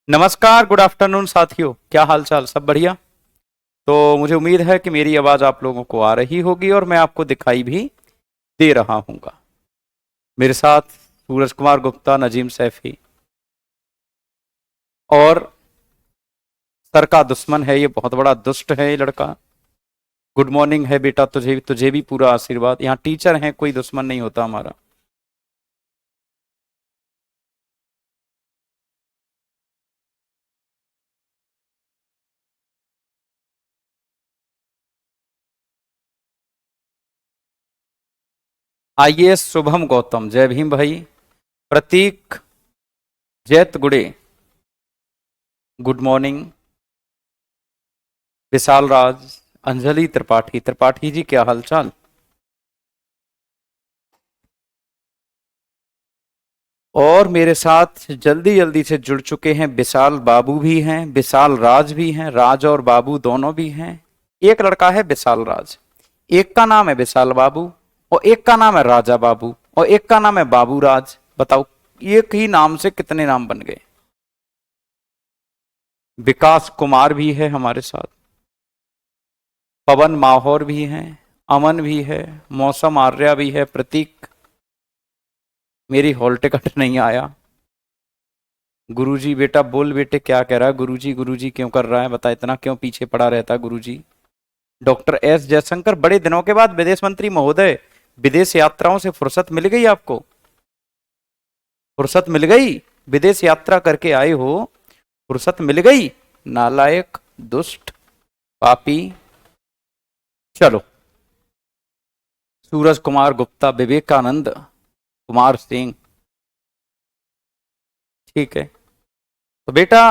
नमस्कार, good afternoon साथियों। क्या हाल चाल? सब बढ़िया? तो मुझे उम्मीद है कि मेरी आवाज़ आप लोगों को आ रही होगी और मैं आपको दिखाई भी दे रहा हूँगा। मेरे साथ सूरज कुमार गुप्ता, नजीम सैफी और सर का दुश्मन है ये, बहुत बड़ा दुष्ट है ये लड़का। गुड मॉर्निंग है बेटा, तुझे तुझे भी पूरा आशीर्वाद। यहाँ टीचर हैं, कोई दुश्मन नहीं होता हमारा। आईएएस शुभम गौतम, जय भीम भाई। प्रतीक जैत गुड़े, गुड मॉर्निंग। विशाल राज, अंजलि त्रिपाठी, त्रिपाठी जी क्या हाल चाल? और मेरे साथ जल्दी जल्दी से जुड़ चुके हैं विशाल बाबू भी हैं, विशाल राज भी हैं, राज और बाबू दोनों भी हैं। एक लड़का है विशाल राज, एक का नाम है विशाल बाबू, और एक का नाम है राजा बाबू, और एक का नाम है बाबू राज। बताओ, एक ही नाम से कितने नाम बन गए? विकास कुमार भी है हमारे साथ, पवन माहौर भी हैं, अमन भी है, मौसम आर्या भी है, प्रतीक मेरी हॉल टिकट नहीं आया। गुरुजी बेटा बोल, बेटे क्या कह रहा है? गुरुजी गुरुजी क्यों कर रहा है? बता, इतना क्यों पीछे पड़ा रहता है गुरुजी? डॉक्टर एस जयशंकर, बड़े दिनों के बाद विदेश मंत्री महोदय, विदेश यात्राओं से फुर्सत मिल गई आपको? फुर्सत मिल गई? विदेश यात्रा करके आए हो, फुर्सत मिल गई? नालायक, दुष्ट, पापी। चलो, सूरज कुमार गुप्ता, विवेकानंद कुमार सिंह, ठीक है। तो बेटा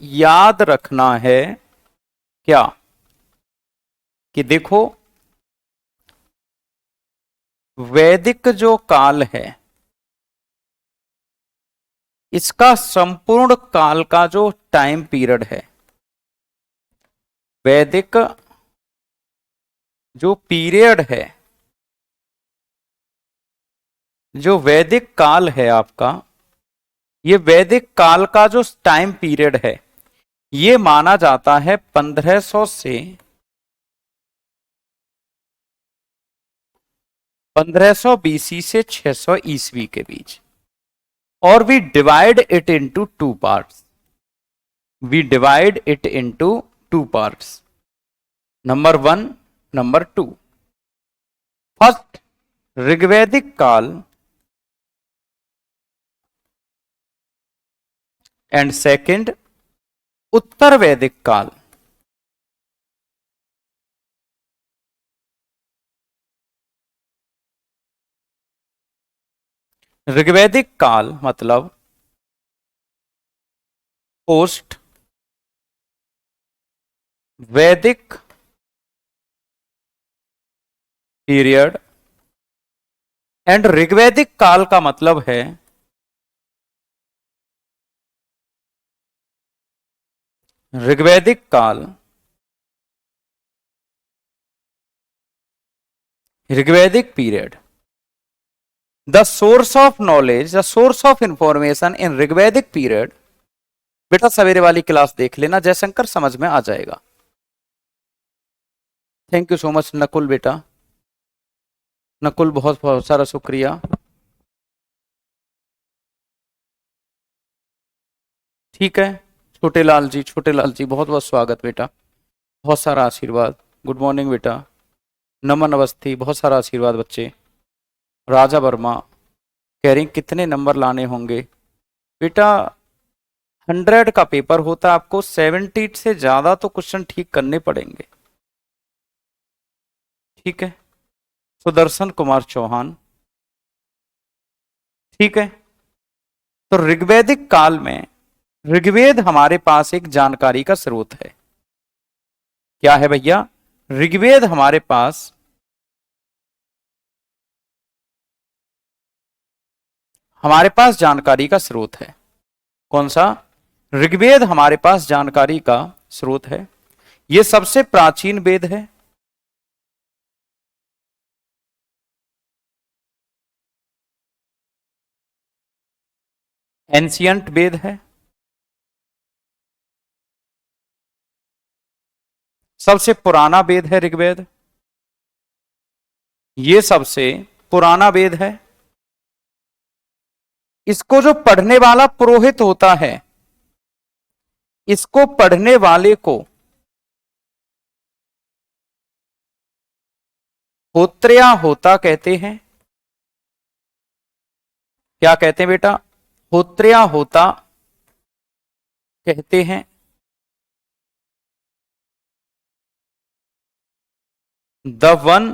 याद रखना है क्या, कि देखो, वैदिक जो काल है, इसका संपूर्ण काल का जो टाइम पीरियड है, वैदिक जो पीरियड है, जो वैदिक काल है आपका, ये वैदिक काल का जो टाइम पीरियड है, ये माना जाता है 1500 से 1500 बीसी से 600 ईस्वी के बीच। और we divide it into two parts. We divide it into two parts, number one, number two. First ऋग्वैदिक काल एंड सेकंड उत्तर वैदिक काल। ऋग्वैदिक काल मतलब पोस्ट वैदिक पीरियड, एंड ऋग्वैदिक काल का मतलब है ऋग्वैदिक काल, ऋग्वैदिक period. The source of knowledge, the source of information in ऋग्वैदिक पीरियड। बेटा सवेरे वाली क्लास देख लेना जयशंकर, समझ में आ जाएगा। Thank you so much Nakul बेटा, नकुल बहुत बहुत सारा शुक्रिया। ठीक है, छोटे लाल जी, छोटे लाल जी बहुत बहुत स्वागत बेटा, बहुत सारा आशीर्वाद। गुड मॉर्निंग बेटा। नमन अवस्थी, बहुत सारा आशीर्वाद बच्चे। राजा वर्मा कह रही कितने नंबर लाने होंगे? बेटा 100 का पेपर होता है, आपको 70 से ज्यादा तो क्वेश्चन ठीक करने पड़ेंगे, ठीक है। सुदर्शन कुमार चौहान, ठीक है। तो ऋग्वैदिक काल में, ऋग्वेद हमारे पास एक जानकारी का स्रोत है। क्या है भैया? ऋग्वेद हमारे पास जानकारी का स्रोत है। कौन सा? ऋग्वेद हमारे पास जानकारी का स्रोत है। यह सबसे प्राचीन वेद है। एंशियंट वेद है। सबसे पुराना वेद है ऋग्वेद, ये सबसे पुराना वेद है। इसको जो पढ़ने वाला पुरोहित होता है, इसको पढ़ने वाले को होत्रेया होता कहते हैं। क्या कहते हैं बेटा? होत्रेया होता कहते हैं। The one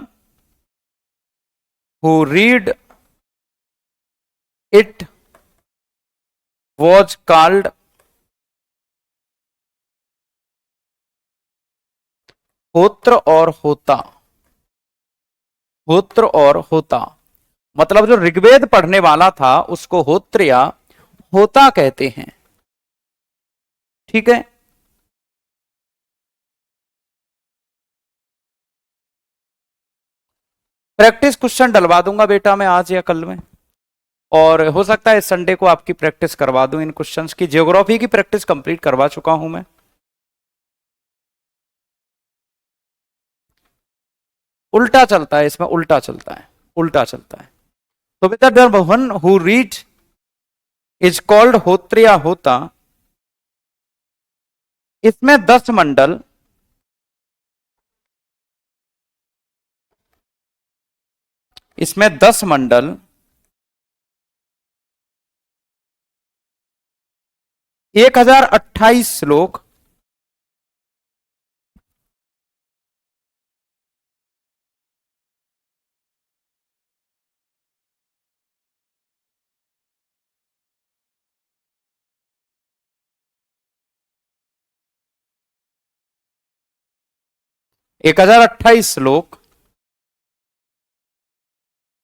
who read it was called होत्र और होता। होत्र और होता मतलब जो ऋग्वेद पढ़ने वाला था उसको होत्र या होता कहते हैं। ठीक है, प्रैक्टिस क्वेश्चन डलवा दूंगा बेटा मैं आज या कल में, और हो सकता है इस संडे को आपकी प्रैक्टिस करवा दूं इन क्वेश्चंस की। ज्योग्राफी की प्रैक्टिस कंप्लीट करवा चुका हूं मैं। उल्टा चलता है इसमें, उल्टा चलता है, उल्टा चलता है। तो बेटा the one who read is called होत्रिया होता। इसमें 10 मंडल, इसमें 10 मंडल, 1028 श्लोक, 1028 श्लोक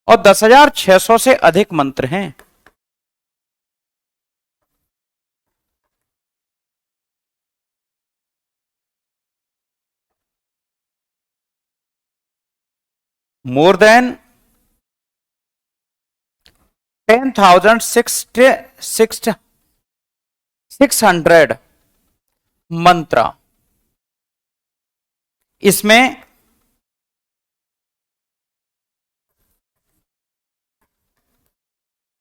और 10,600 से अधिक मंत्र हैं। मोर देन 10,600 मंत्र। इसमें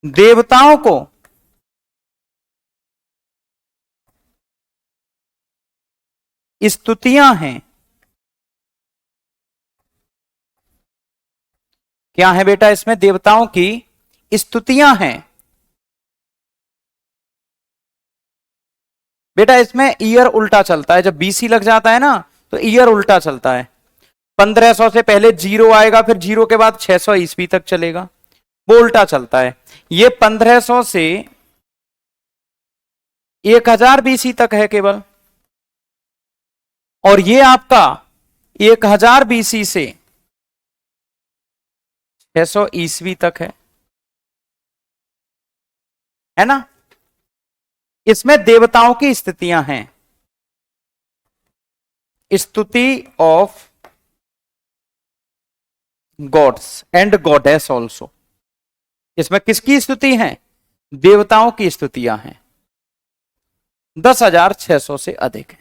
देवताओं को स्तुतियां हैं। क्या है बेटा? इसमें देवताओं की स्तुतियां हैं। बेटा इसमें ईयर उल्टा चलता है, जब बीसी लग जाता है ना तो ईयर उल्टा चलता है। 1500 से पहले जीरो आएगा, फिर जीरो के बाद 600 ईस्वी तक चलेगा, वो उल्टा चलता है। ये 1500 से 1000 बीसी तक है केवल, और ये आपका 1000 बीसी से 600 ईस्वी तक है ना। इसमें देवताओं की स्थितियां हैं, स्तुति of gods and goddess also. इसमें किसकी स्तुति है? देवताओं की स्तुतियां हैं। 10,600 से अधिक है।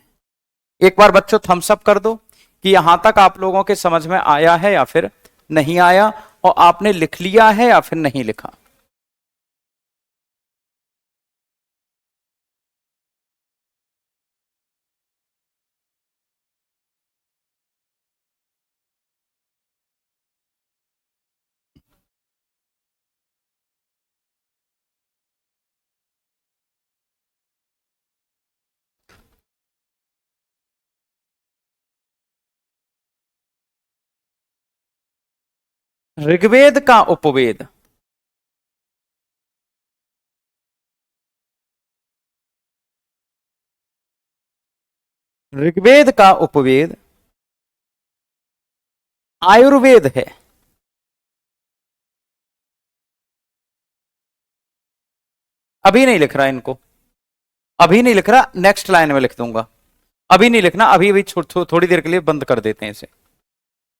एक बार बच्चों थम्स अप कर दो कि यहां तक आप लोगों के समझ में आया है या फिर नहीं आया, और आपने लिख लिया है या फिर नहीं लिखा। ऋग्वेद का उपवेद, ऋग्वेद का उपवेद आयुर्वेद है। अभी नहीं लिख रहा इनको, अभी नहीं लिख रहा, नेक्स्ट लाइन में लिख दूंगा। अभी नहीं लिखना, अभी अभी थोड़ी देर के लिए बंद कर देते हैं इसे।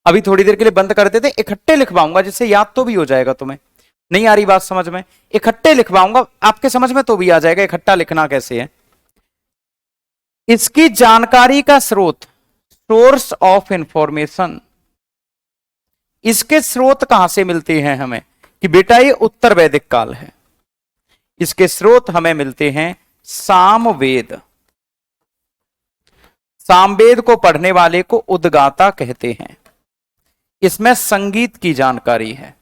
अभी थोड़ी देर के लिए बंद कर देते हैं, इकट्ठे लिखवाऊंगा जिससे याद तो भी हो जाएगा। तुम्हें नहीं आ रही बात समझ में? इकट्ठे लिखवाऊंगा, आपके समझ में तो भी आ जाएगा इकट्ठा लिखना कैसे है। इसकी जानकारी का स्रोत सोर्स ऑफ इंफॉर्मेशन, इसके स्रोत कहां से मिलते हैं हमें, कि बेटा ये उत्तर वैदिक काल है। इसके स्रोत हमें मिलते हैं सामवेद। सामवेद को पढ़ने वाले को उद्गाता कहते हैं। इसमें संगीत की जानकारी है।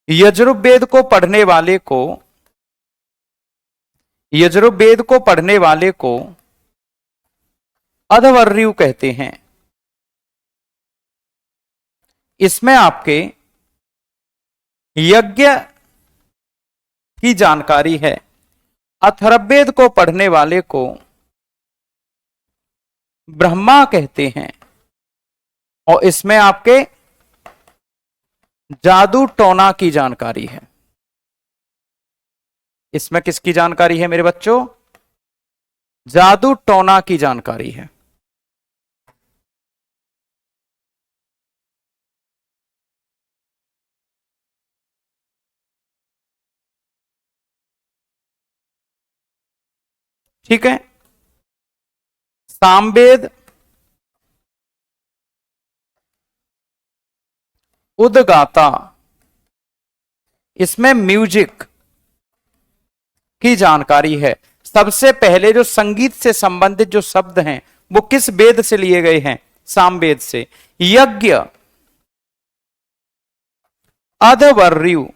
यजुर्वेद को पढ़ने वाले को, यजुर्वेद को पढ़ने वाले को अधवर्यु कहते हैं। इसमें आपके यज्ञ की जानकारी है। अथर्ववेद को पढ़ने वाले को ब्रह्मा कहते हैं। और इसमें आपके जादू टोना की जानकारी है। इसमें किसकी जानकारी है मेरे बच्चों, जादू टोना की जानकारी है। ठीक है, सामवेद, उद्गाता, इसमें म्यूजिक की जानकारी है। सबसे पहले जो संगीत से संबंधित जो शब्द हैं वो किस वेद से लिए गए हैं, सामवेद से। यज्ञ, अधवर्यु,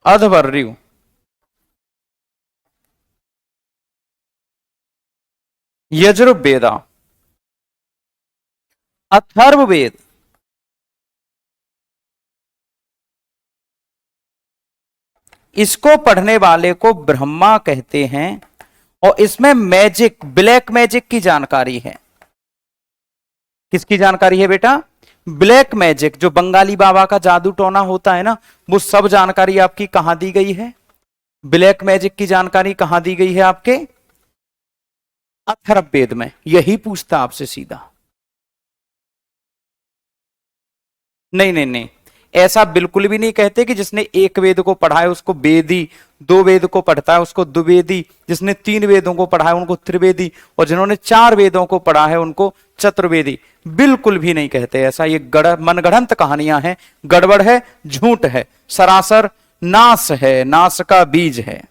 अधवर्यु, यजुर्वेदा, अथर्ववेद, इसको पढ़ने वाले को ब्रह्मा कहते हैं। और इसमें मैजिक, ब्लैक मैजिक की जानकारी है। किसकी जानकारी है बेटा, ब्लैक मैजिक, जो बंगाली बाबा का जादू टोना होता है ना, वो सब जानकारी आपकी कहां दी गई है, ब्लैक मैजिक की जानकारी कहां दी गई है आपके अथर्ववेद में। यही पूछता आपसे सीधा। नहीं नहीं नहीं, ऐसा बिल्कुल भी नहीं कहते कि जिसने एक वेद को पढ़ा है उसको वेदी, दो वेद को पढ़ता है उसको द्विवेदी, जिसने तीन वेदों को पढ़ा है उनको त्रिवेदी, और जिन्होंने चार वेदों को पढ़ा है उनको चतुर्वेदी। बिल्कुल भी नहीं कहते ऐसा। ये मनगढ़ंत कहानियां हैं, गड़बड़ है, झूठ है, सरासर नाश है, नाश का बीज है।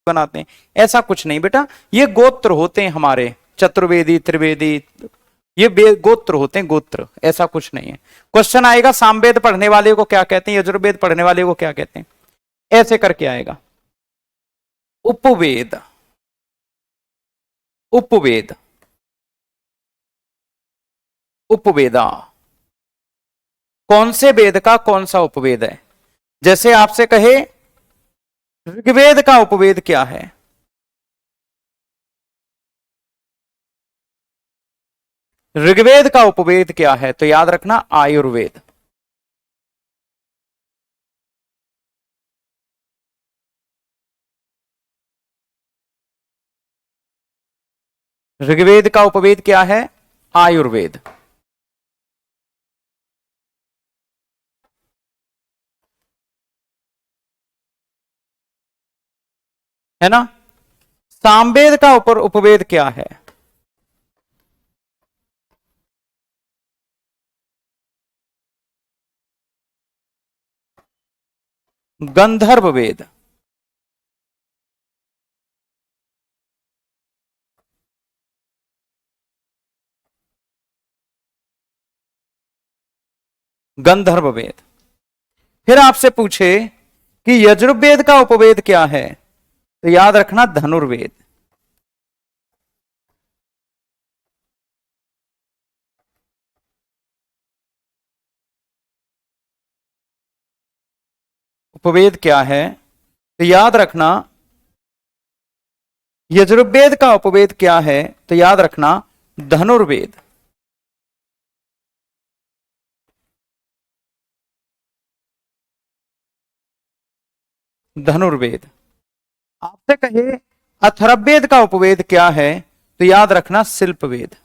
बनाते हैं ऐसा कुछ नहीं बेटा। ये गोत्र होते हैं हमारे, चतुर्वेदी, त्रिवेदी, ये गोत्र होते हैं, गोत्र, ऐसा कुछ नहीं है। क्वेश्चन आएगा सामवेद पढ़ने वाले को क्या कहते हैं, यजुर्वेद पढ़ने वाले को क्या कहते हैं, ऐसे करके आएगा। उपवेद, उपवेद, उपवेदा, कौन से वेद का कौन सा उपवेद है। जैसे आपसे कहे ऋग्वेद का उपवेद क्या है, ऋग्वेद का उपवेद क्या है, तो याद रखना आयुर्वेद। ऋग्वेद का उपवेद क्या है, आयुर्वेद। है ना। सामवेद का उपवेद क्या है? गंधर्व वेद। गंधर्व वेद। फिर आपसे पूछे कि यजुर्वेद का उपवेद क्या है, तो याद रखना धनुर्वेद। उपवेद क्या है, तो याद रखना यजुर्वेद का उपवेद क्या है, तो याद रखना धनुर्वेद। धनुर्वेद। आपसे कहे अथर्ववेद का उपवेद क्या है, तो याद रखना शिल्पवेद।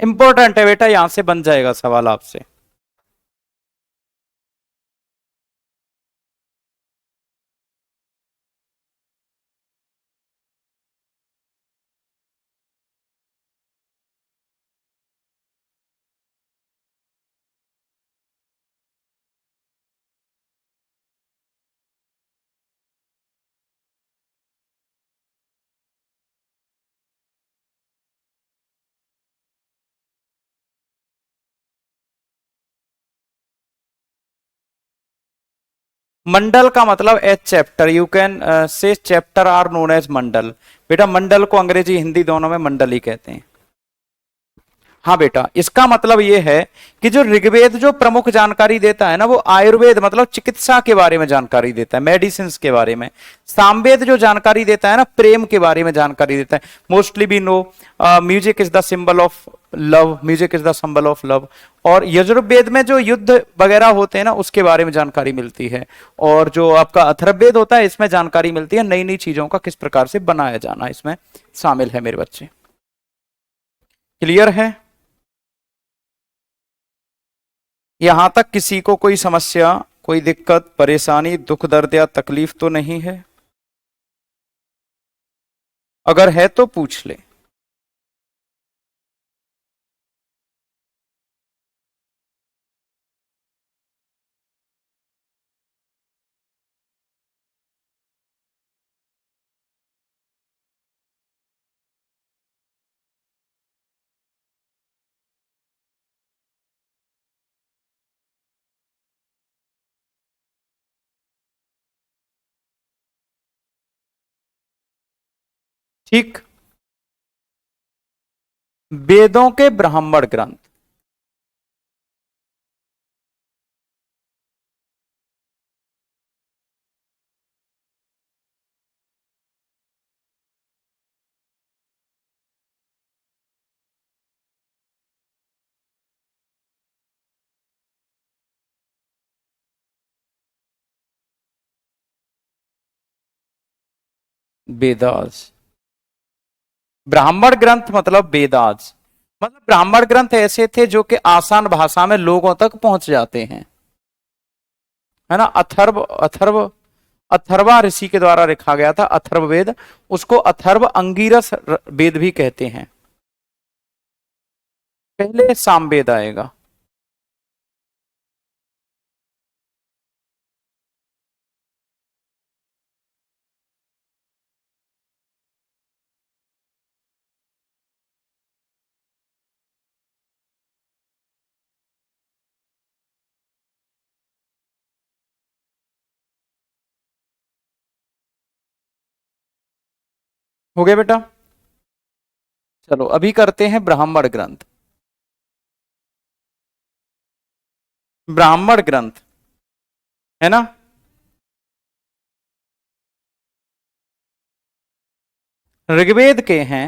इंपॉर्टेंट है बेटा, यहां से बन जाएगा सवाल आपसे। मंडल का मतलब each chapter, you can say chapter are known as मंडल। बेटा मंडल को अंग्रेजी हिंदी दोनों में मंडल ही कहते हैं। हाँ बेटा, इसका मतलब यह है कि जो ऋग्वेद जो प्रमुख जानकारी देता है ना, वो आयुर्वेद मतलब चिकित्सा के बारे में जानकारी देता है, मेडिसिन के बारे में। सामवेद जो जानकारी देता है ना, प्रेम के बारे में जानकारी देता है। मोस्टली भी no music is the symbol of love, music is the symbol of love. और यजुर्वेद में जो युद्ध वगैरह होते हैं ना, उसके बारे में जानकारी मिलती है। और जो आपका अथर्ववेद होता है, इसमें जानकारी मिलती है नई नई चीजों का किस प्रकार से बनाया जाना, इसमें शामिल है मेरे बच्चे। क्लियर है? यहां तक किसी को कोई समस्या, कोई दिक्कत, परेशानी, दुख दर्द या तकलीफ तो नहीं है? अगर है तो पूछ ले। ठीक। वेदों के ब्राह्मण ग्रंथ। वेदास। ब्राह्मण ग्रंथ मतलब वेदास, मतलब ब्राह्मण ग्रंथ ऐसे थे जो कि आसान भाषा में लोगों तक पहुंच जाते हैं, है ना। अथर्व अथर्व अथर्वा ऋषि के द्वारा लिखा गया था अथर्ववेद, उसको अथर्व अंगिरस वेद भी कहते हैं। पहले सामवेद आएगा। हो गया बेटा। चलो अभी करते हैं ब्राह्मण ग्रंथ। ब्राह्मण ग्रंथ है ना, ऋग्वेद के हैं।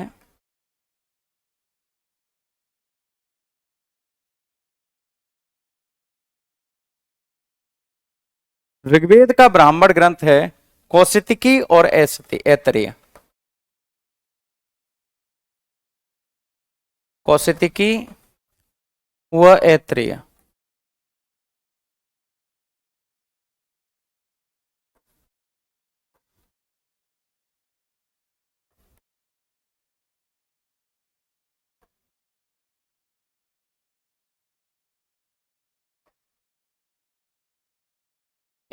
ऋग्वेद का ब्राह्मण ग्रंथ है कौशितकी और ऐतरेय। कौशितकी व ऐतरेय।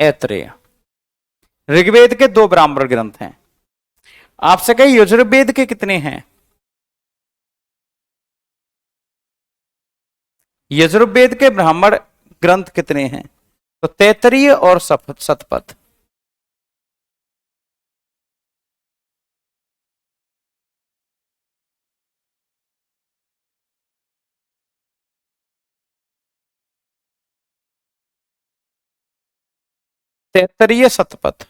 ऐतरेय। ऋग्वेद के दो ब्राह्मण ग्रंथ हैं। आपसे कही यजुर्वेद के कितने हैं? यजुर्वेद के ब्राह्मण ग्रंथ कितने हैं? तो तैतरीय और शतपथ। तैतरीय शतपथ।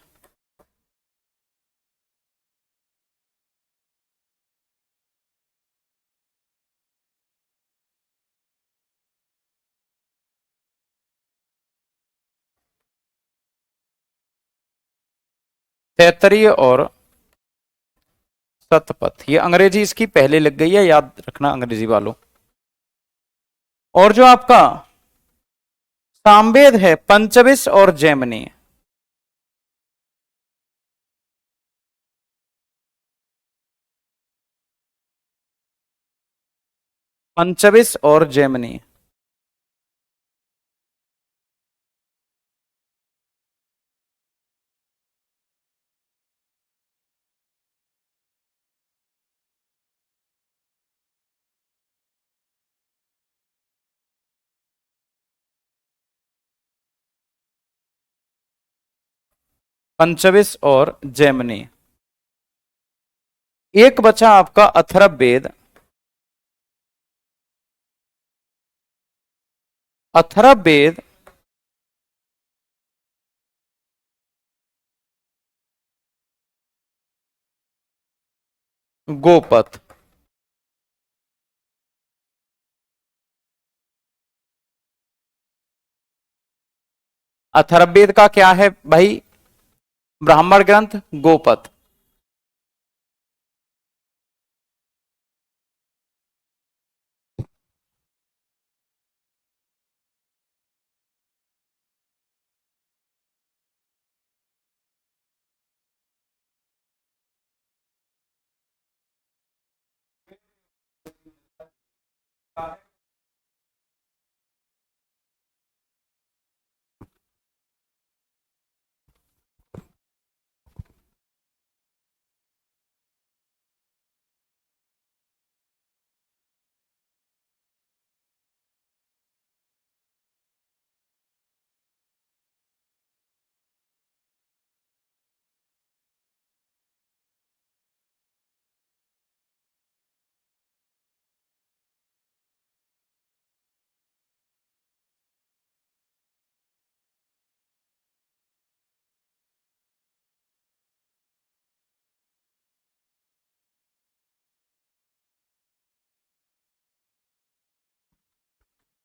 तैतरीय और शतपथ। ये अंग्रेजी इसकी पहले लग गई है, याद रखना अंग्रेजी वालों। और जो आपका सामवेद है पंचविश और जैमिनी। पंचविश और जैमिनी। पंचविश और जैमिनी। एक बचा आपका अथर्ववेद। अथर्ववेद गोपथ। अथर्ववेद का क्या है भाई? ब्राह्मण ग्रंथ गोपथ।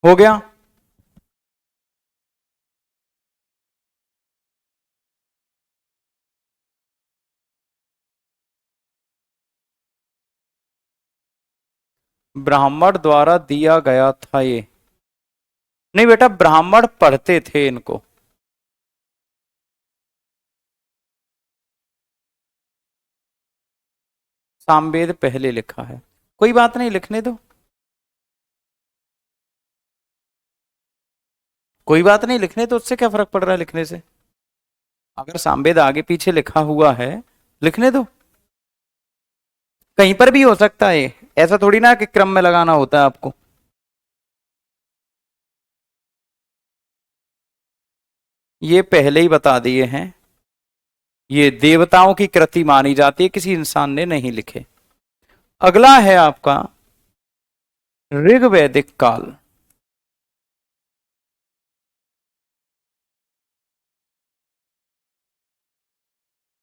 हो गया। ब्राह्मण द्वारा दिया गया था ये? नहीं बेटा, ब्राह्मण पढ़ते थे इनको। सामवेद पहले लिखा है। कोई बात नहीं, लिखने दो। कोई बात नहीं, लिखने दो, उससे क्या फर्क पड़ रहा है लिखने से? अगर सामवेद आगे पीछे लिखा हुआ है, लिखने दो। कहीं पर भी हो सकता है, ऐसा थोड़ी ना कि क्रम में लगाना होता है आपको। ये पहले ही बता दिए हैं, ये देवताओं की कृति मानी जाती है, किसी इंसान ने नहीं लिखे। अगला है आपका ऋग्वैदिक काल।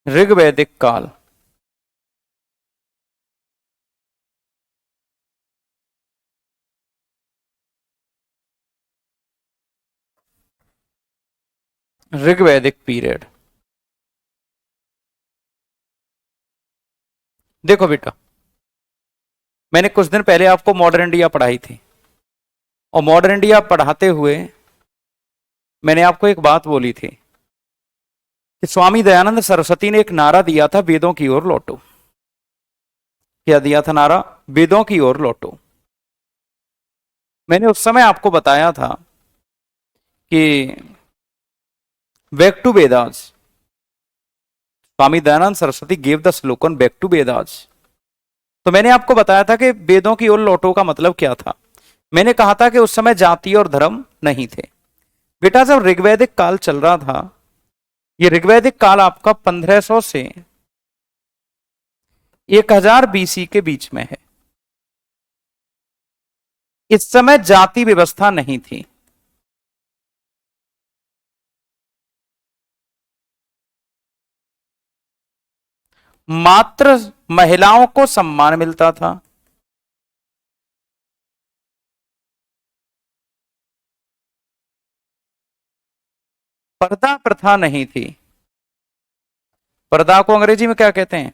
ऋग्वैदिक काल। ऋग्वैदिक पीरियड। देखो बेटा, मैंने कुछ दिन पहले आपको मॉडर्न इंडिया पढ़ाई थी, और मॉडर्न इंडिया पढ़ाते हुए मैंने आपको एक बात बोली थी कि स्वामी दयानंद सरस्वती ने एक नारा दिया था, वेदों की ओर लौटो। क्या दिया था नारा? वेदों की ओर लौटो। मैंने उस समय आपको बताया था कि back to Vedas, Swami Dayanand Saraswati gave the slogan back to Vedas. तो मैंने आपको बताया था कि वेदों की ओर लौटो का मतलब क्या था। मैंने कहा था कि उस समय जाति और धर्म नहीं थे। बेटा, जब ऋग्वैदिक काल चल रहा था, ये ऋग्वैदिक काल आपका 1500 से 1000 बीसी के बीच में है। इस समय जाति व्यवस्था नहीं थी। मात्र महिलाओं को सम्मान मिलता था। पर्दा प्रथा नहीं थी। पर्दा को अंग्रेजी में क्या कहते हैं?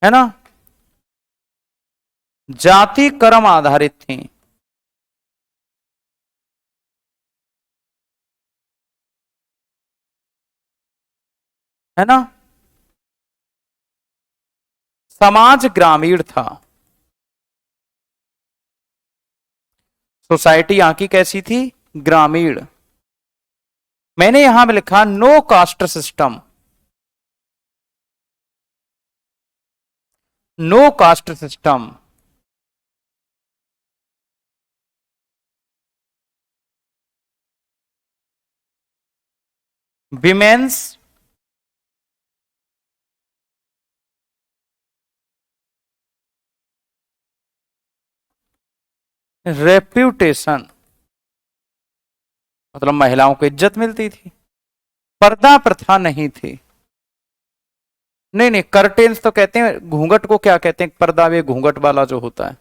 है ना? जाति कर्म आधारित थी। है ना? समाज ग्रामीण था। सोसाइटी यहां की कैसी थी? ग्रामीण। मैंने यहां में लिखा no caste system. No caste system. Women's reputation, मतलब महिलाओं को इज्जत मिलती थी। पर्दा प्रथा नहीं थी। नहीं नहीं, कर्टेन्स तो कहते हैं, घूंघट को क्या कहते हैं? पर्दा, वे घूंघट वाला जो होता है।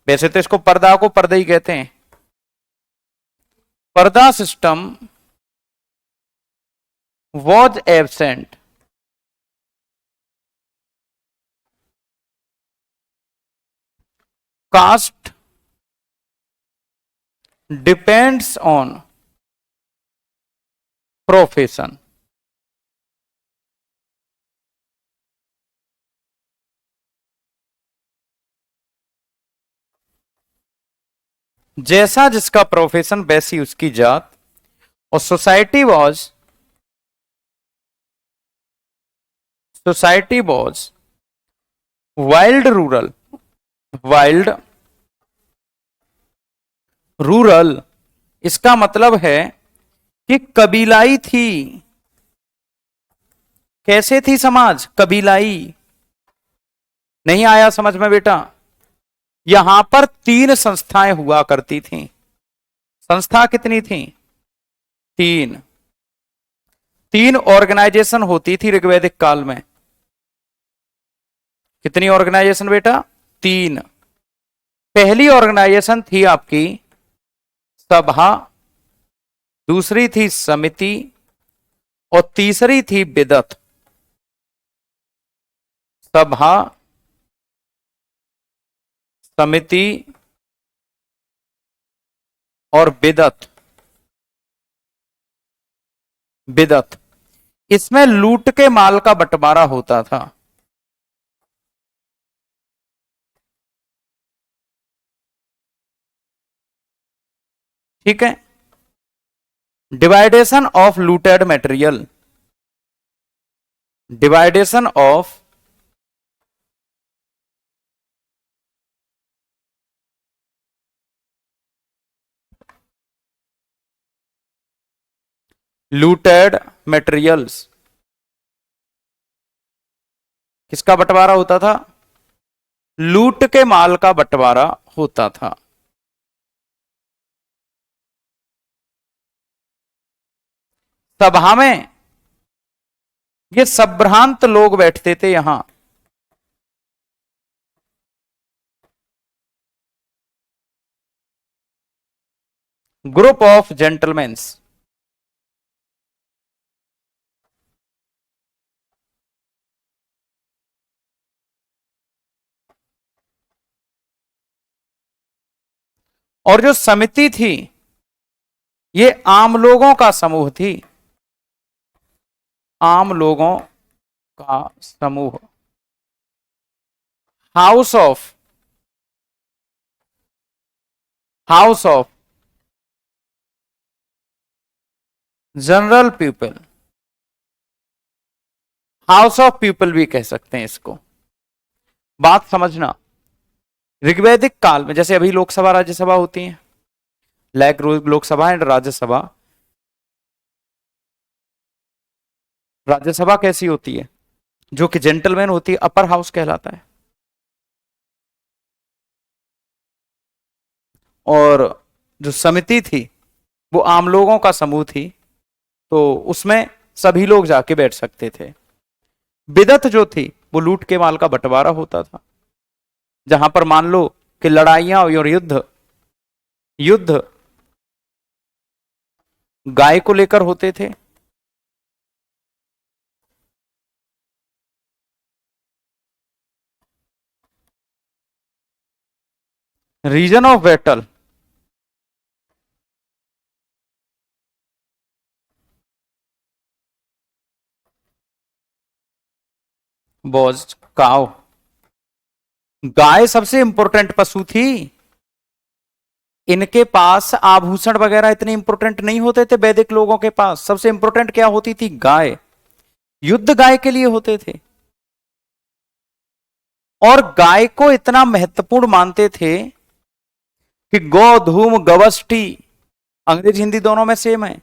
वैसे तो इसको पर्दा को पर्दा ही कहते हैं। Purdah system was absent. Caste depends on profession. जैसा जिसका प्रोफेशन वैसी उसकी जात। और society was wild rural. Wild rural, इसका मतलब है कि कबीलाई थी। कैसे थी समाज? कबीलाई। नहीं आया समझ में बेटा? यहां पर 3 संस्थाएं हुआ करती थीं। संस्था कितनी थी? 3। 3 ऑर्गेनाइजेशन होती थी ऋग्वैदिक काल में। कितनी ऑर्गेनाइजेशन बेटा? 3। पहली ऑर्गेनाइजेशन थी आपकी सभा, दूसरी थी समिति, और तीसरी थी बिदत। सभा, समिति और बिदत। बिदत, इसमें लूट के माल का बंटवारा होता था। ठीक है? Division of looted material. Division of looted materials. किसका बंटवारा होता था? लूट के माल का बंटवारा होता था। सभा में ये संभ्रांत लोग बैठते थे यहां, ग्रुप ऑफ जेंटलमैन्स। और जो समिति थी ये आम लोगों का समूह थी, आम लोगों का समूह। House of house of general people, house of people भी कह सकते हैं इसको। बात समझना, ऋग्वैदिक काल में जैसे अभी लोकसभा राज्यसभा होती है, लाइक लोकसभा एंड राज्यसभा, राज्यसभा कैसी होती है? जो कि जेंटलमैन होती है, अपर हाउस कहलाता है। और जो समिति थी वो आम लोगों का समूह थी, तो उसमें सभी लोग जाके बैठ सकते थे। बिदत जो थी वो लूट के माल का बंटवारा होता था, जहां पर मान लो कि लड़ाइयां और युद्ध युद्ध गाय को लेकर होते थे, reason of battle was cow. गाय सबसे इंपॉर्टेंट पशु थी, इनके पास आभूषण वगैरह इतने इंपॉर्टेंट नहीं होते थे। वैदिक लोगों के पास सबसे इंपॉर्टेंट क्या होती थी? गाय। युद्ध गाय के लिए होते थे, और गाय को इतना महत्वपूर्ण मानते थे कि गौधूम गवष्टि, अंग्रेजी हिंदी दोनों में सेम है,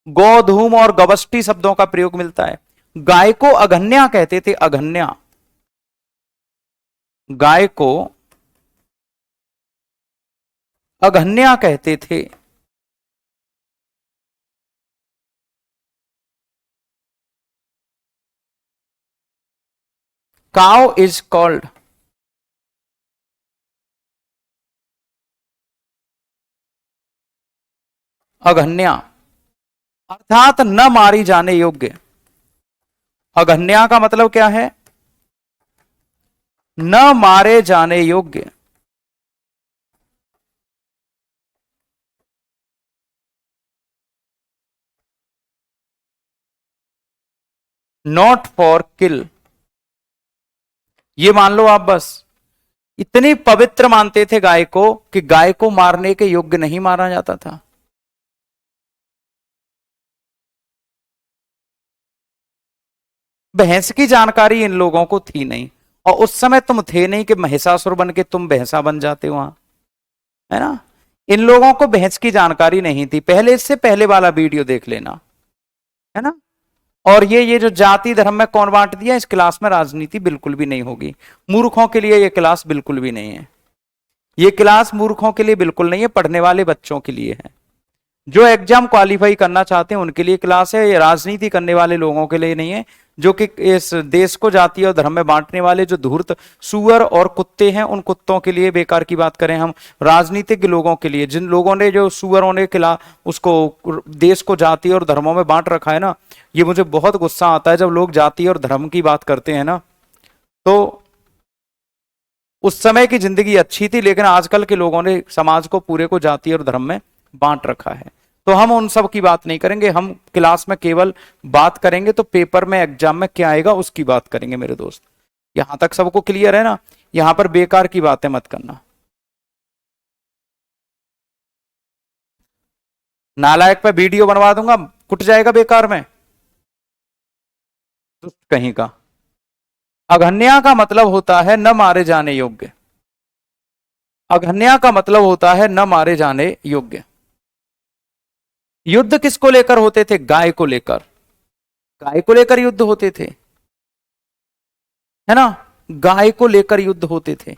गौधूम और गवष्टि शब्दों का प्रयोग मिलता है। गाय को अघन्या कहते थे, अघन्या। गाय को अघन्या कहते थे। काउ इज कॉल्ड, अघन्या, अर्थात न मारी जाने योग्य। अघन्या का मतलब क्या है? न मारे जाने योग्य। नॉट फॉर किल। ये मान लो आप, बस इतनी पवित्र मानते थे गाय को कि गाय को मारने के योग्य नहीं मारा जाता था। भैंस की जानकारी इन लोगों को थी नहीं, और उस समय तुम थे नहीं कि महिषासुर बन के तुम भैंसा बन जाते वहां, है ना। इन लोगों को भैंस की जानकारी नहीं थी। पहले, इससे पहले वाला वीडियो देख लेना, है ना। और ये जो जाति धर्म में कौन बांट दिया, इस क्लास में राजनीति बिल्कुल भी नहीं होगी। मूर्खों के लिए ये क्लास बिल्कुल भी नहीं है। ये क्लास मूर्खों के लिए बिल्कुल नहीं है, पढ़ने वाले बच्चों के लिए है। जो एग्जाम क्वालिफाई करना चाहते हैं उनके लिए क्लास है, ये राजनीति करने वाले लोगों के लिए नहीं है। जो कि इस देश को जाति और धर्म में बांटने वाले जो धूर्त सुअर और कुत्ते हैं, उन कुत्तों के लिए बेकार की बात करें हम। राजनीतिज्ञ लोगों के लिए, जिन लोगों ने, जो सुअरों ने उसको देश को जाति और धर्मों में बांट रखा है ना, ये मुझे बहुत गुस्सा आता है जब लोग जाति और धर्म की बात करते हैं ना। तो उस समय की जिंदगी अच्छी थी, लेकिन आजकल के लोगों ने समाज को पूरे को जाति और धर्म में बांट रखा है। तो हम उन सब की बात नहीं करेंगे, हम क्लास में केवल बात करेंगे तो पेपर में, एग्जाम में क्या आएगा उसकी बात करेंगे मेरे दोस्त। यहां तक सबको क्लियर है ना? यहां पर बेकार की बातें मत करना। नालायक पे वीडियो बनवा दूंगा, कुट जाएगा बेकार में, दुष्ट कहीं का। अघन्या का मतलब होता है न मारे जाने योग्य। अघन्या का मतलब होता है न मारे जाने योग्य। युद्ध किसको लेकर होते थे? गाय को लेकर। गाय को लेकर युद्ध होते थे। है ना, गाय को लेकर युद्ध होते थे।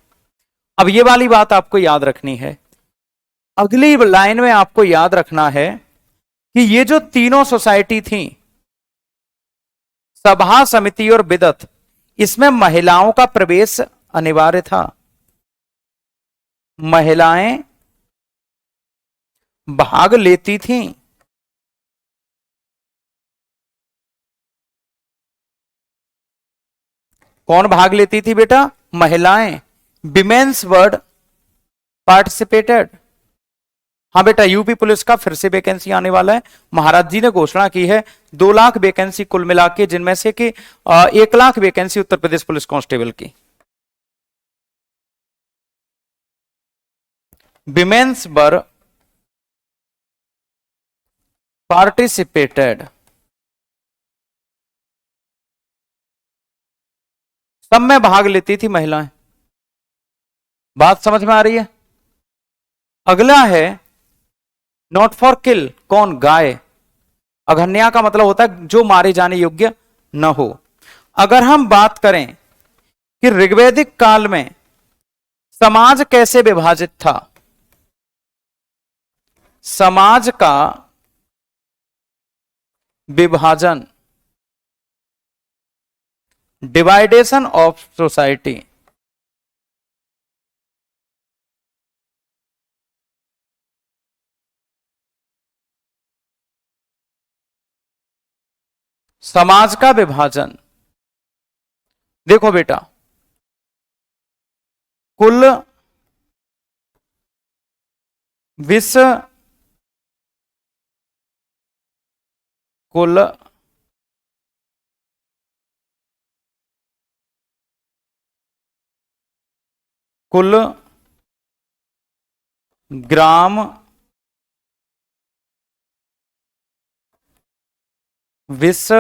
अब ये वाली बात आपको याद रखनी है। अगली लाइन में आपको याद रखना है कि ये जो तीनों सोसाइटी थी, सभा, समिति और बिदत, इसमें महिलाओं का प्रवेश अनिवार्य था। महिलाएं भाग लेती थीं। कौन भाग लेती थी बेटा? महिलाएं। Women's word participated. हाँ बेटा, यूपी पुलिस का फिर से वैकेंसी आने वाला है। महाराज जी ने घोषणा की है 2 लाख वैकेंसी कुल मिला के, जिनमें से कि 1 lakh vacancy Uttar Pradesh police constable की। विमेन्स वर पार्टिसिपेटेड। सब में भाग लेती थी महिलाएं। बात समझ में आ रही है? अगला है नॉट फॉर किल। कौन? गाय। अघन्या का मतलब होता है जो मारे जाने योग्य न हो। अगर हम बात करें कि ऋग्वैदिक काल में समाज कैसे विभाजित था, समाज का विभाजन, डिवाइडेशन ऑफ सोसाइटी, समाज का विभाजन। देखो बेटा, कुल, विश्व, कुल, कुल, ग्राम, विश्व,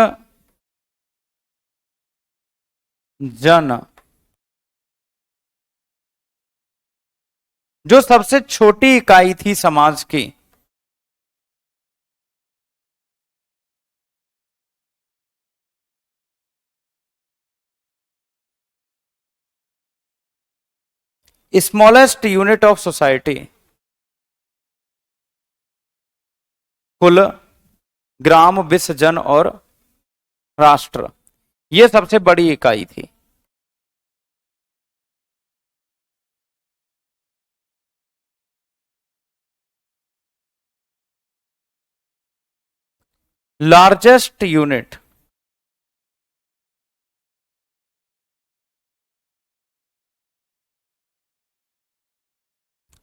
जन। जो सबसे छोटी इकाई थी समाज की, स्मॉलेस्ट यूनिट ऑफ सोसाइटी, कुल, ग्राम, विश्व, जन और राष्ट्र, यह सबसे बड़ी इकाई थी। Largest unit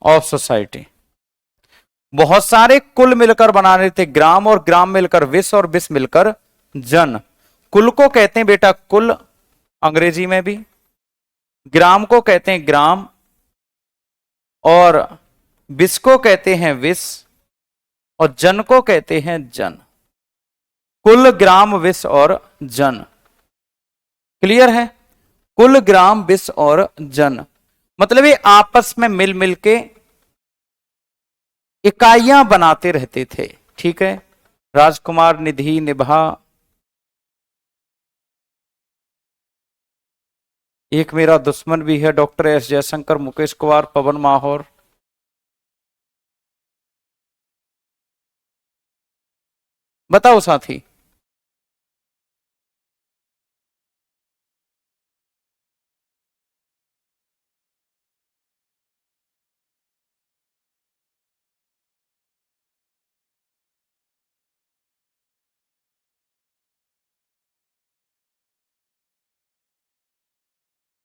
of society. बहुत सारे कुल मिलकर बनाने थे ग्राम, और ग्राम मिलकर विश्व, और विश्व मिलकर जन। कुल को कहते हैं बेटा कुल अंग्रेजी में भी, ग्राम को कहते हैं ग्राम, और विश्व को कहते हैं विश्व, और जन को कहते हैं जन। कुल, ग्राम, विश्व और जन। क्लियर है? कुल, ग्राम, विश्व और जन, मतलब ये आपस में मिल मिल के इकाइयां बनाते रहते थे। ठीक है? राजकुमार, निधि, निभा, एक मेरा दुश्मन भी है, डॉक्टर एस जयशंकर, मुकेश कुमार, पवन माहौर। बताओ साथी।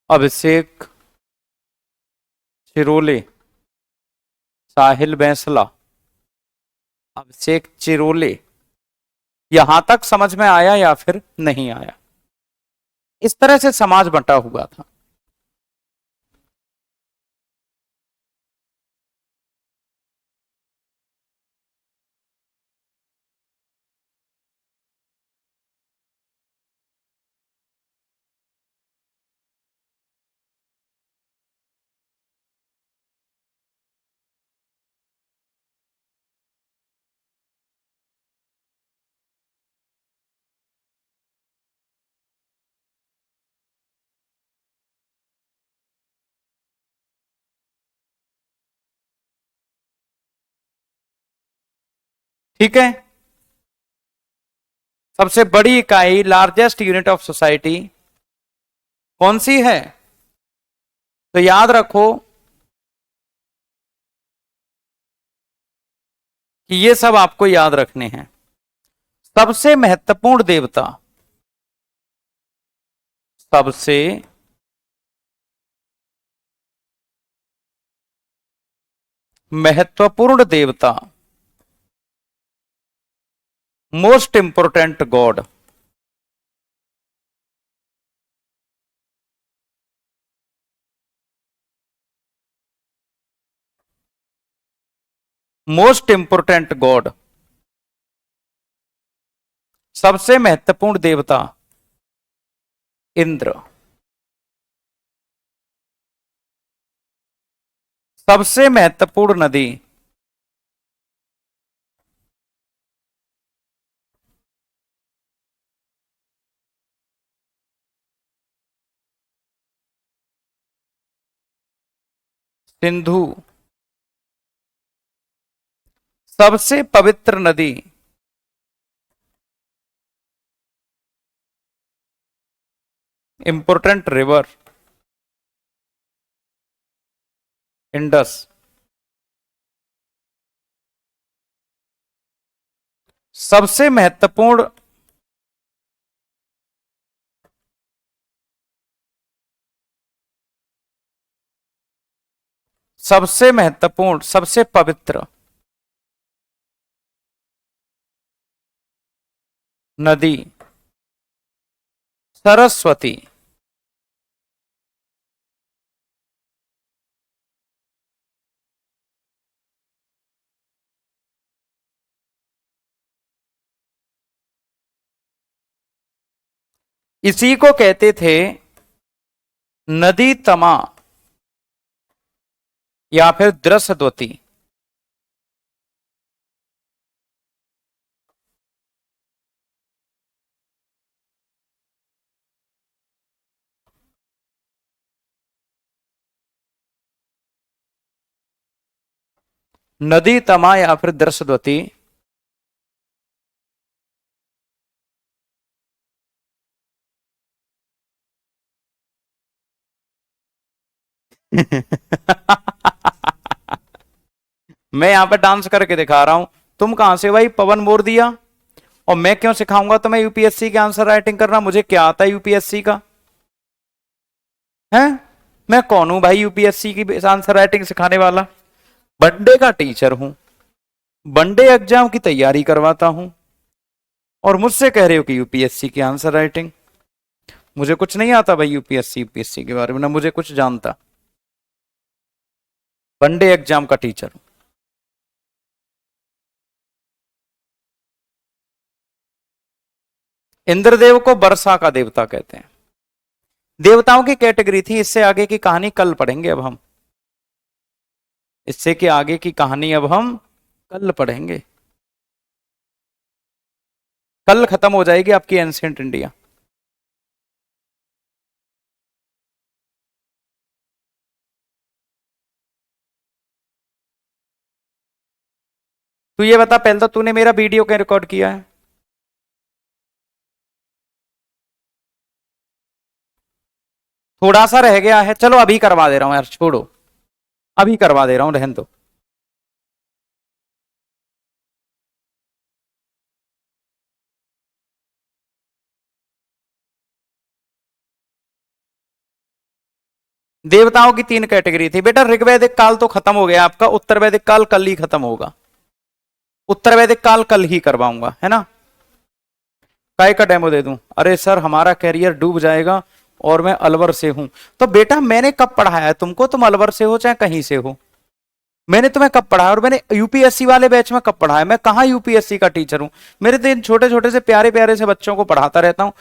अभिषेक चिरोले, साहिल बैंसला, अभिषेक चिरोले। यहां तक समझ में आया या फिर नहीं आया? इस तरह से समाज बंटा हुआ था। ठीक है। सबसे बड़ी इकाई, लार्जेस्ट यूनिट ऑफ सोसाइटी कौन सी है? तो याद रखो कि ये सब आपको याद रखने हैं। सबसे महत्वपूर्ण देवता, सबसे महत्वपूर्ण देवता, most important God, most important God, सबसे महत्वपूर्ण देवता इंद्र। सबसे महत्वपूर्ण नदी सिंधु। सबसे पवित्र नदी इंपोर्टेंट रिवर इंडस। सबसे महत्वपूर्ण सबसे पवित्र नदी सरस्वती। इसी को कहते थे नदी तमा या फिर दृश्यवती। नदी तमा या फिर दृश्यवती मैं यहां पे डांस करके दिखा रहा हूं। तुम कहां से भाई पवन मोर दिया? और मैं क्यों सिखाऊंगा तुम्हें यूपीएससी के आंसर राइटिंग करना? मुझे क्या आता है यूपीएससी का? है? मैं कौन हूं भाई यूपीएससी की आंसर राइटिंग सिखाने वाला? वनडे का टीचर हूं, वनडे एग्जाम की तैयारी करवाता हूं, और मुझसे कह रहे हो कि यूपीएससी की आंसर राइटिंग। मुझे कुछ नहीं आता भाई यूपीएससी के बारे में, ना मुझे कुछ जानता। वनडे एग्जाम का टीचर हूं। इंद्रदेव को वर्षा का देवता कहते हैं। देवताओं की कैटेगरी थी। इससे आगे की कहानी कल पढ़ेंगे अब हम। इससे के आगे की कहानी अब हम कल पढ़ेंगे। कल खत्म हो जाएगी आपकी एंशिएंट इंडिया। तू ये बता पहले तो, तूने मेरा वीडियो क्या रिकॉर्ड किया है? थोड़ा सा रह गया है, चलो अभी करवा दे रहा हूं यार, छोड़ो, अभी करवा दे रहा हूं, रहने दो। देवताओं की 3 कैटेगरी थी बेटा। ऋग्वैदिक काल तो खत्म हो गया आपका, उत्तर वैदिक काल कल ही खत्म होगा। उत्तर वैदिक काल कल ही करवाऊंगा, है ना? काय का डेमो दे दूं? अरे सर हमारा कैरियर डूब जाएगा और मैं अलवर से हूं। तो बेटा मैंने कब पढ़ाया है तुमको? तुम अलवर से हो चाहे कहीं से हो, मैंने तुम्हें कब पढ़ाया? और मैंने यूपीएससी वाले बैच में कब पढ़ाया? मैं कहाँ यूपीएससी का टीचर हूँ? मेरे तो इन छोटे छोटे से प्यारे प्यारे से बच्चों को पढ़ाता रहता हूँ।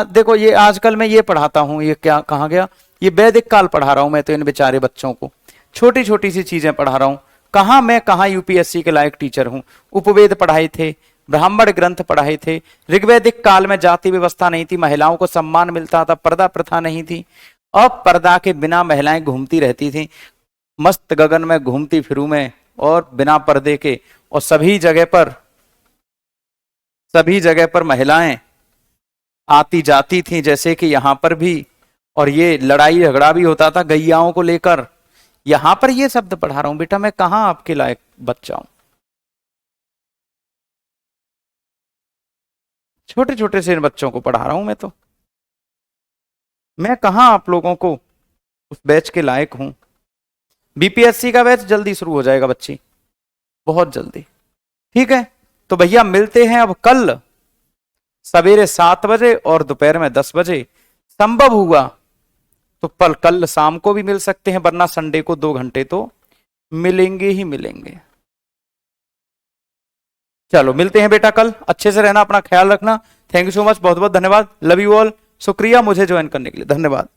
देखो ये आजकल मैं ये पढ़ाता हूँ, ये क्या कहाँ गया? ये वैदिक काल पढ़ा रहा हूँ मैं तो इन बेचारे बच्चों को, छोटी छोटी सी चीजें पढ़ा रहा हूँ। कहाँ मैं कहाँ यूपीएससी के लायक टीचर हूँ? उपवेद पढ़ाए थे, ब्राह्मण ग्रंथ पढ़ाए थे। ऋग्वैदिक काल में जाति व्यवस्था नहीं थी, महिलाओं को सम्मान मिलता था, पर्दा प्रथा नहीं थी। अब पर्दा के बिना महिलाएं घूमती रहती थी, मस्त गगन में घूमती फिरूं मैं, और बिना पर्दे के, और सभी जगह पर सभी जगह पर महिलाएं आती जाती थी, जैसे कि यहां पर भी, और ये लड़ाई झगड़ा भी होता था गैयाओं को लेकर। यहां पर ये शब्द पढ़ा रहा हूं बेटा, मैं कहां आपके लायक बच्चा हूं? छोटे छोटे से बच्चों को पढ़ा रहा हूं मैं तो, मैं कहां आप लोगों को उस बैच के लायक हूं। बीपीएससी का बैच जल्दी शुरू हो जाएगा बच्ची, बहुत जल्दी। ठीक है, तो भैया मिलते हैं अब कल सवेरे 7 बजे और दोपहर में 10 बजे। संभव हुआ तो कल शाम को भी मिल सकते हैं, वरना संडे को 2 घंटे तो मिलेंगे ही मिलेंगे। चलो मिलते हैं बेटा कल, अच्छे से रहना, अपना ख्याल रखना। थैंक यू सो मच, बहुत बहुत धन्यवाद, लव यू ऑल। शुक्रिया मुझे ज्वाइन करने के लिए, धन्यवाद।